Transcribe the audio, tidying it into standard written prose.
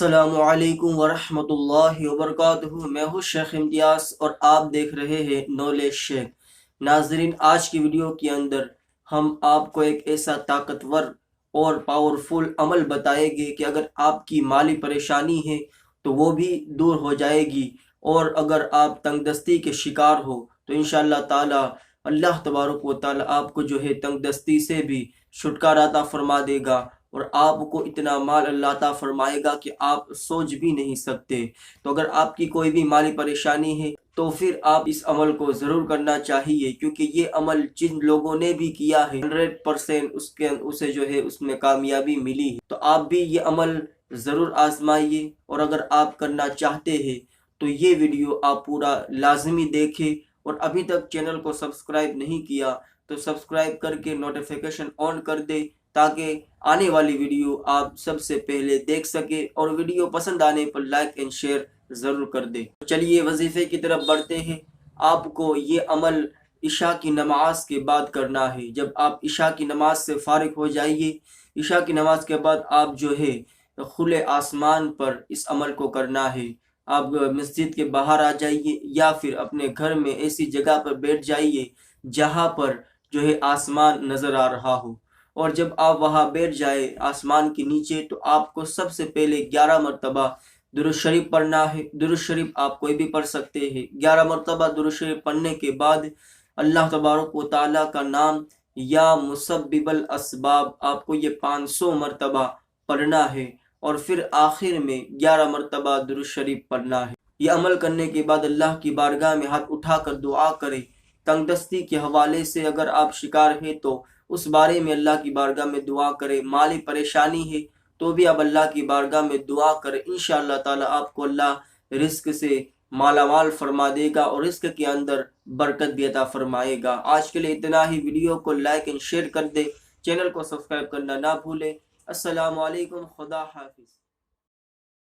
अस्सलामुअलैकुम वरहमतुल्लाहि वबरकातुहू। मैं हूँ शेख इम्तियाज़ और आप देख रहे हैं नॉलेज शेख। नाजरीन, आज की वीडियो के अंदर हम आपको एक ऐसा ताकतवर और पावरफुल अमल बताएंगे कि अगर आपकी माली परेशानी है तो वो भी दूर हो जाएगी, और अगर आप तंगदस्ती के शिकार हो तो इंशाअल्लाह ताला अल्लाह तबारक व ताला आपको जो है तंगदस्ती से भी छुटकारा अता फरमा देगा और आपको इतना माल अल्लाह अता फरमाएगा कि आप सोच भी नहीं सकते। तो अगर आपकी कोई भी माली परेशानी है तो फिर आप इस अमल को ज़रूर करना चाहिए, क्योंकि ये अमल जिन लोगों ने भी किया है 100% उसे जो है उसमें कामयाबी मिली है। तो आप भी ये अमल ज़रूर आजमाइए, और अगर आप करना चाहते हैं तो ये वीडियो आप पूरा लाजमी देखें, और अभी तक चैनल को सब्सक्राइब नहीं किया तो सब्सक्राइब करके नोटिफिकेशन ऑन कर दे, ताकि आने वाली वीडियो आप सबसे पहले देख सके, और वीडियो पसंद आने पर लाइक एंड शेयर ज़रूर कर दे। चलिए वजीफे की तरफ बढ़ते हैं। आपको ये अमल इशा की नमाज के बाद करना है। जब आप इशा की नमाज से फारिग हो जाइए, इशा की नमाज के बाद आप जो है खुले आसमान पर इस अमल को करना है। आप मस्जिद के बाहर आ जाइए या फिर अपने घर में ऐसी जगह पर बैठ जाइए जहाँ पर जो है आसमान नज़र आ रहा हो, और जब आप वहाँ बैठ जाए आसमान के नीचे तो आपको सबसे पहले 11 मरतबा दुरूद शरीफ पढ़ना है। दुरूद शरीफ आप कोई भी पढ़ सकते हैं। 11 मरतबा दुरूद शरीफ पढ़ने के बाद अल्लाह तबारक व ताला का नाम या मुसब्बिबल असबाब आपको ये 500 मरतबा पढ़ना है, और फिर आखिर में 11 मरतबा दुरूद शरीफ पढ़ना है। ये अमल करने के बाद अल्लाह की बारगाह में हाथ उठाकर दुआ करें। तंगदस्ती के हवाले से अगर आप शिकार हैं तो उस बारे में अल्लाह की बारगाह में दुआ करें। माली परेशानी है तो भी आप अल्लाह की बारगाह में दुआ करें। इंशाअल्लाह ताला आपको अल्लाह रिस्क से मालामाल फरमा देगा और रिस्क के अंदर बरकत भी अता फरमाएगा। आज के लिए इतना ही। वीडियो को लाइक एंड शेयर कर दे, चैनल को सब्सक्राइब करना ना भूले। अस्सलामु अलैकुम, खुदा हाफिज।